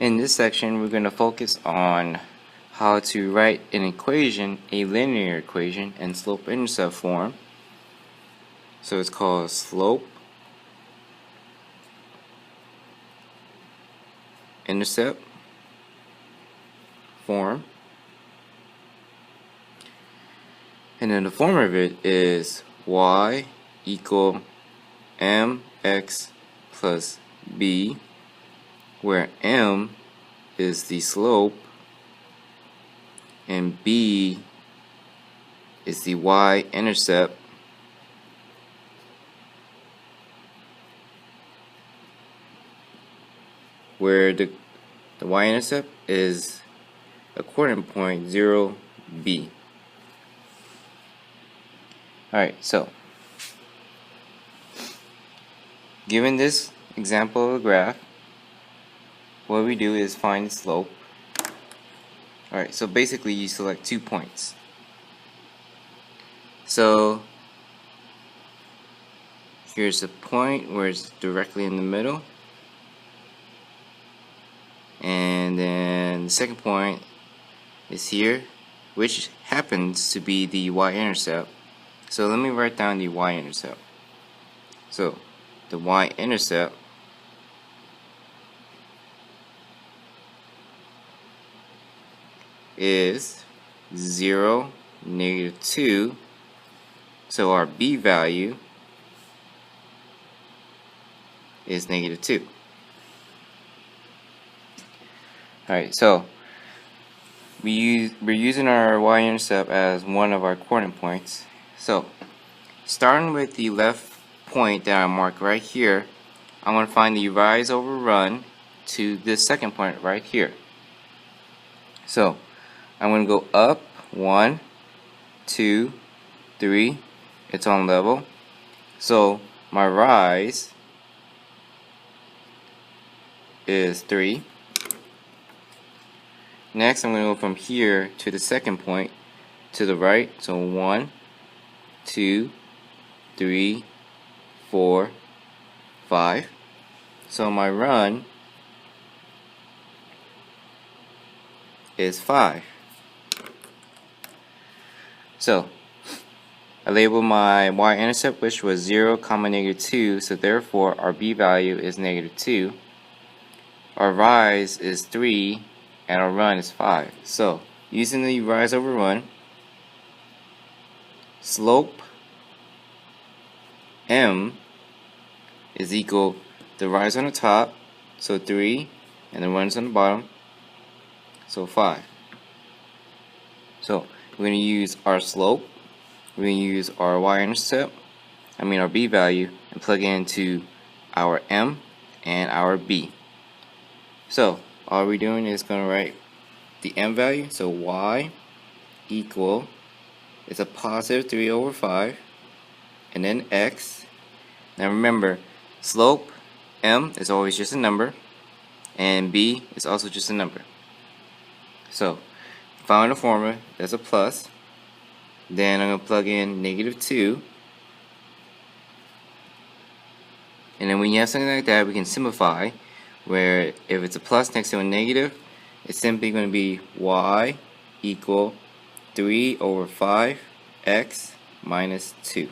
In this section, we're going to focus on how to write an equation, a linear equation, in slope-intercept form. So it's called slope-intercept form. And then the form of it is y equal mx plus b, where m is the slope and b is the y-intercept, where the y-intercept is a coordinate point 0b. Alright, so given this example of a graph, what we do is find the slope. Alright, so basically you select 2 points. So here's a point where it's directly in the middle, and then the second point is here, which happens to be the y-intercept. So let me write down the y-intercept. So the y-intercept is 0, -2. So our b value is -2. Alright, so we're using our y-intercept as one of our coordinate points. So starting with the left point that I marked right here, I'm going to find the rise over run to this second point right here. So I'm going to go up 1, 2, 3. It's on level. So my rise is 3. Next, I'm going to go from here to the second point to the right. So 1, 2, 3, 4, 5. So my run is 5. So I label my y-intercept, which was 0, -2. So therefore our b value is -2. Our rise is 3. And our run is 5. So using the rise over run, slope m is equal the rise on the top, so 3, and the runs on the bottom, so 5. So we're going to use our slope, we're going to use our y-intercept, our b value, and plug it into our m and our b. So all we're doing is going to write the m value, so y equal, it's a positive 3 over 5, and then x. Now remember, slope m is always just a number, and b is also just a number. So found the formula, there's a plus, then I'm going to plug in -2, and then when you have something like that, we can simplify, where if it's a plus next to a negative, it's simply going to be y equal 3 over 5 x minus 2.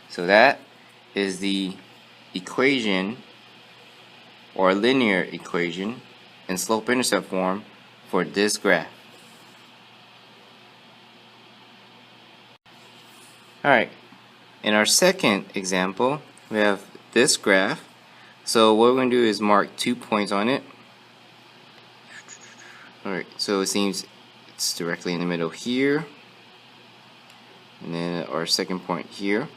So that is the equation, or linear equation, in slope-intercept form for this graph. Alright, in our second example, we have this graph. So what we're going to do is mark 2 points on it. Alright, so it seems it's directly in the middle here, and then our second point here,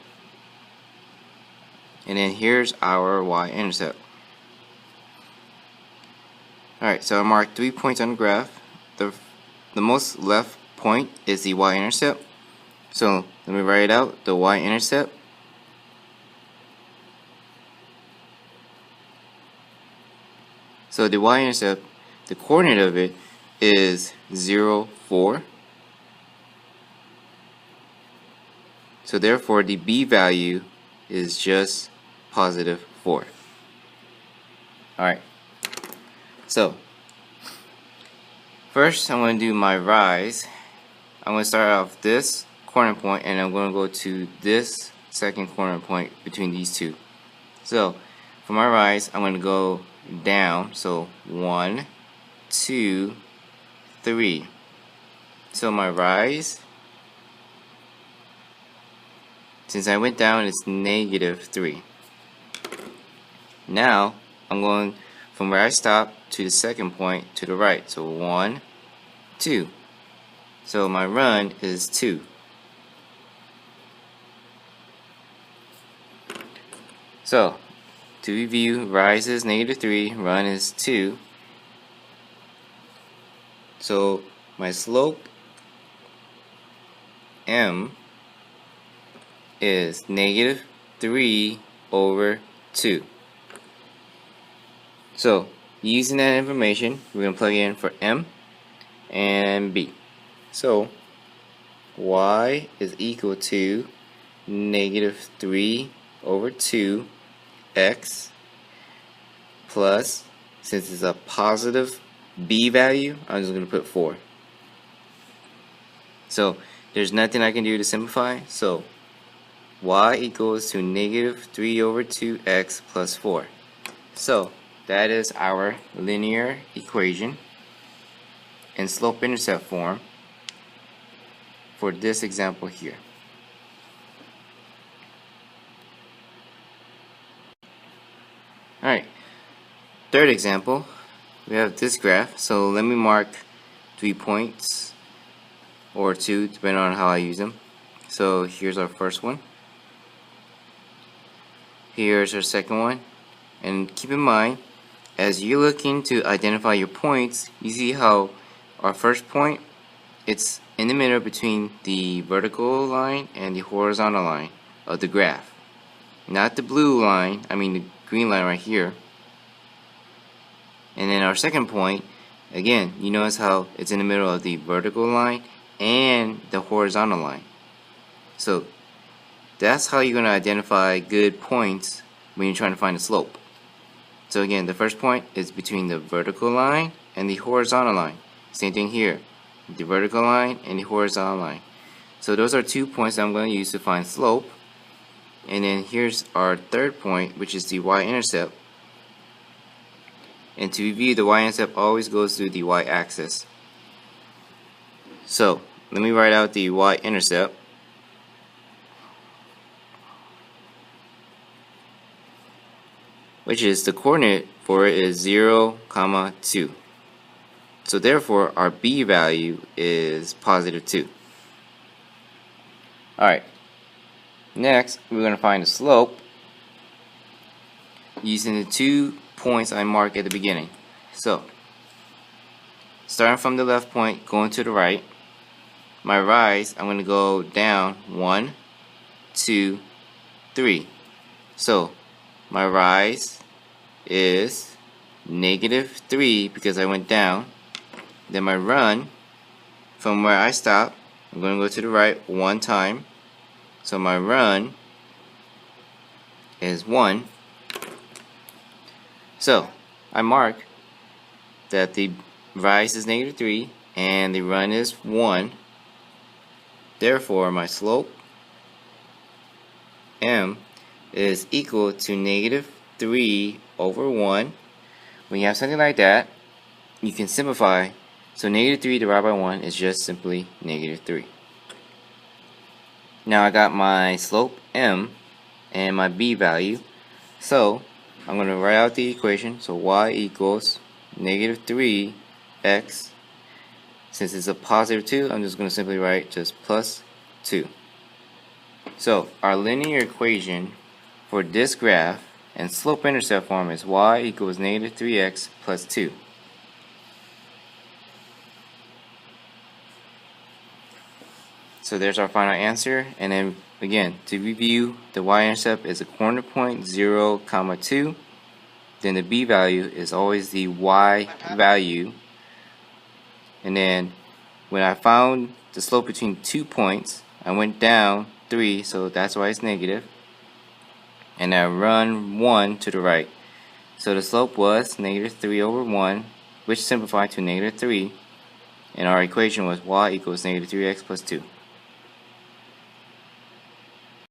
and then here's our y-intercept. Alright, so I marked 3 points on the graph. The most left point is the y-intercept. So let me write it out. The y-intercept the coordinate of it is 0, 4. So therefore the b value is just positive 4. Alright. So first I'm going to do my rise. I'm going to start off this corner point and I'm going to go to this second corner point between these two. So for my rise, I'm going to go down. So 1, 2, 3. So my rise, since I went down, it's -3. Now I'm going from where I stopped to the second point to the right. So 1, 2. So my run is 2. So to review, rise is -3, run is 2. So my slope m is -3 over 2. So using that information, we're going to plug in for m and b. So y is equal to -3 over 2 x plus, since it's a positive b value, I'm just going to put 4. So there's nothing I can do to simplify. So y equals to -3 over 2x plus 4. So that is our linear equation in slope-intercept form for this example here. Alright, third example, we have this graph. So let me mark 3 points or 2 depending on how I use them. So here's our first one. Here's our second one. And keep in mind, as you're looking to identify your points, you see how our first point, it's in the middle between the vertical line and the horizontal line of the graph. Not the blue line, I mean the green line right here. And then our second point, again, you notice how it's in the middle of the vertical line and the horizontal line. So that's how you're going to identify good points when you're trying to find a slope. So again, the first point is between the vertical line and the horizontal line. Same thing here, the vertical line and the horizontal line. So those are 2 points that I'm going to use to find slope. And then here's our third point, which is the y-intercept. And to review, the y-intercept always goes through the y-axis. So let me write out the y-intercept. Which is the coordinate for it is 0, 2. So therefore our b value is +2. Alright, next we're going to find the slope using the 2 points I marked at the beginning. So starting from the left point, going to the right, my rise, I'm going to go down 1, 2, 3. So my rise is -3 because I went down. Then my run, from where I stopped, I'm going to go to the right 1 time. So my run is 1. So I mark that the rise is -3 and the run is 1. Therefore my slope m is equal to -3 over 1. When you have something like that, you can simplify. So -3 divided by 1 is just simply -3. Now I got my slope m and my b value. So I'm going to write out the equation. So y equals -3x. Since it's a +2, I'm just going to simply write just +2. So our linear equation for this graph and slope-intercept form is y equals -3x plus 2. So there's our final answer. And then again, to review, the y-intercept is a corner point 0, 2. Then the b value is always the y value. And then when I found the slope between 2 points, I went down 3, so that's why it's negative. And I run 1 to the right. So the slope was -3 over 1, which simplified to negative 3, and our equation was y equals negative 3x plus 2.